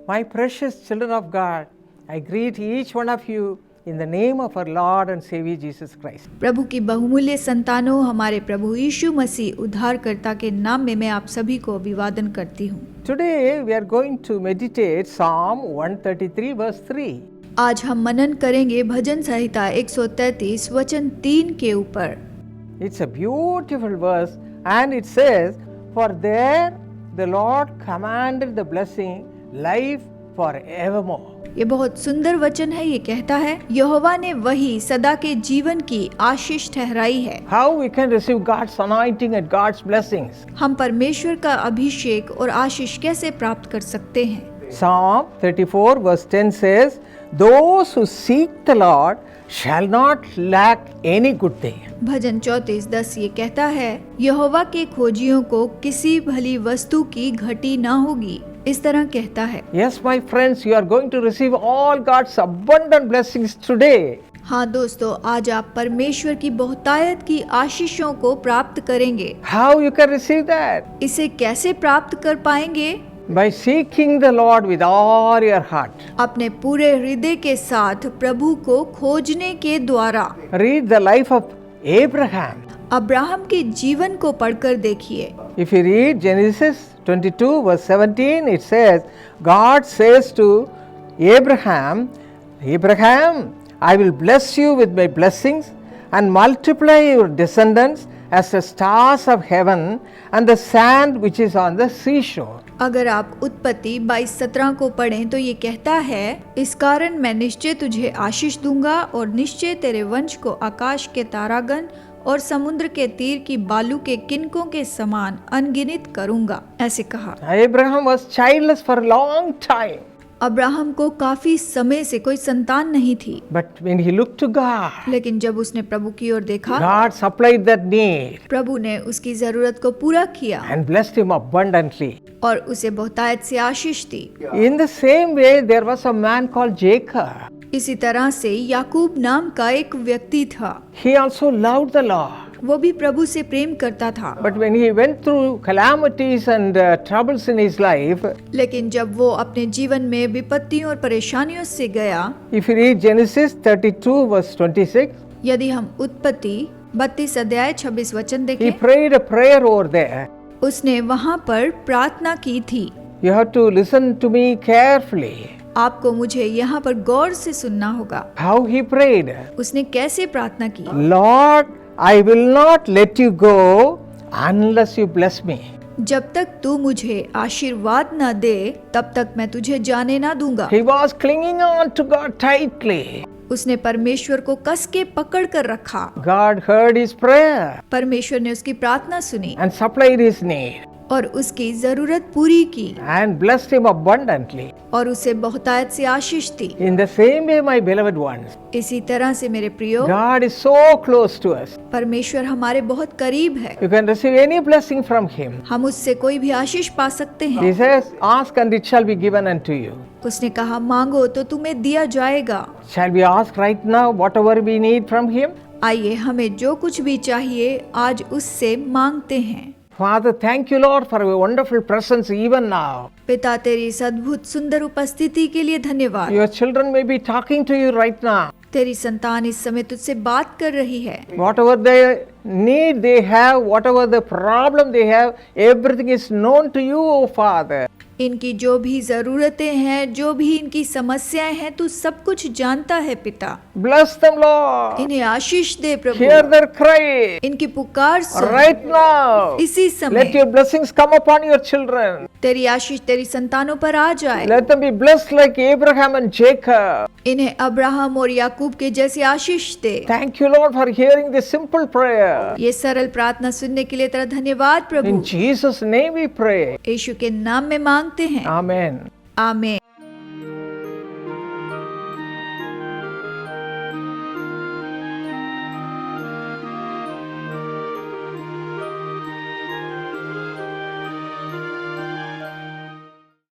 My precious children of God, I greet each one of you in the name of our Lord and Savior Jesus Christ. प्रभु की बहुमूल्य संतानों, हमारे प्रभु यीशु मसीह उद्धारकर्ता के नाम में मैं आप सभी को अभिवादन करती हूँ। Today we are going to meditate Psalm 133 verse 3. आज हम मनन करेंगे भजन संहिता 133 वचन 3 के ऊपर। It's a beautiful verse and it says, "For there the Lord commanded the blessing, life forevermore." ये बहुत सुंदर वचन है। ये कहता है, यहोवा ने वही सदा के जीवन की आशीष ठहराई है। How we can receive God's anointing and God's blessings? हम परमेश्वर का अभिषेक और आशीष कैसे प्राप्त कर सकते हैं? Psalm 34 verse 10 says, "Those who seek the Lord shall not lack any good thing." भजन 34:10 ये कहता है, यहोवा के खोजियों को किसी भली वस्तु की घटी न होगी। इस तरह कहता है। Yes, my friends, you are going to receive all God's abundant blessings today. हाँ दोस्तों, आज आप परमेश्वर की बहुतायत की आशीषों को प्राप्त करेंगे। How you can receive that? इसे कैसे प्राप्त कर पाएंगे? By seeking the Lord with all your heart. अपने पूरे हृदय के साथ प्रभु को खोजने के द्वारा। Read the life of Abraham. Abraham के जीवन को पढ़कर देखिए। If you read Genesis 22 verse 17, it says, God says to Abraham, "Abraham, I will bless you with my blessings and multiply your descendants as the stars of heaven and the sand which is on the seashore." अगर आप उत्पत्ति 22:17 को पढ़ें तो ये कहता है, इस कारण मैं निश्चय तुझे आशीष दूंगा और निश्चय तेरे वंश को आकाश के तारागण और समुद्र के तीर की बालू के किनकों के समान अनगिनत करूंगा। ऐसे कहा। Abraham was childless for a long time. Abraham को काफी समय से कोई संतान नहीं थी। But when he looked to God, लेकिन जब उसने प्रभु की ओर देखा, God supplied that need प्रभु ने उसकी जरूरत को पूरा किया and blessed him abundantly. और उसे बहुतायत से आशीष दी। In the same way, there was a man called Jacob. इसी तरह से याकूब नाम का एक व्यक्ति था। He also loved the Lord. वो भी प्रभु से प्रेम करता था। But when he went through calamities and troubles in his life, लेकिन जब वो अपने जीवन में विपत्तियों और परेशानियों से गया, if you read Genesis 32 verse 26, यदि हम उत्पत्ति 32 अध्याय 26 वचन he देखें, prayed a prayer over there. उसने वहाँ पर प्रार्थना की थी। You have to listen to me carefully. आपको मुझे यहाँ पर गौर से सुनना होगा। How he prayed. उसने कैसे प्रार्थना की? Lord, I will not let you go unless you bless me. जब तक तू मुझे आशीर्वाद न दे, तब तक मैं तुझे जाने ना दूंगा। He was clinging on to God tightly. उसने परमेश्वर को कस के पकड़ कर रखा। God heard his prayer परमेश्वर ने उसकी प्रार्थना सुनी and supplied his need और उसकी जरूरत पूरी की and blessed him abundantly. और उसे बहुतायत से आशीष दी। In the same way, my beloved ones, इसी तरह से मेरे प्रियो, God is so close to us. परमेश्वर हमारे बहुत करीब है। You can receive any blessing from him. हम उससे कोई भी आशीष पा सकते हैं। He says, "Ask and it shall be given unto you." उसने कहा, मांगो तो तुम्हें दिया जाएगा। Shall we ask right now whatever we need from him? आइए हमें जो कुछ भी चाहिए आज उससे मांगते हैं। Father, thank you, Lord, for your wonderful presence even now. पिता, तेरी इस अद्भुत सुंदर उपस्थिति के लिए धन्यवाद। Your children may be talking to you right now. तेरी संतान इस समय तुझसे बात कर रही है। Whatever the need they have, whatever the problem they have, everything is known to you, O Father. इनकी जो भी जरूरतें हैं, जो भी इनकी समस्याएं हैं, तू सब कुछ जानता है पिता। Bless them, Lord. इन्हें आशीष दे प्रभु। Hear their cry. इनकी पुकार सुन। Right now. इसी Let समय your blessings come upon your children. तेरी आशीष तेरी संतानों पर आ जाए। Let them be blessed like Abraham and Jacob. इन्हें अब्राहम और याकूब के जैसे आशीष दे। Thank you, Lord, for hearing this simple prayer. ये सरल प्रार्थना सुनने के लिए तेरा धन्यवाद प्रभु। In Jesus' name we pray. यीशु के नाम में मांगते हैं। Amen. आमीन।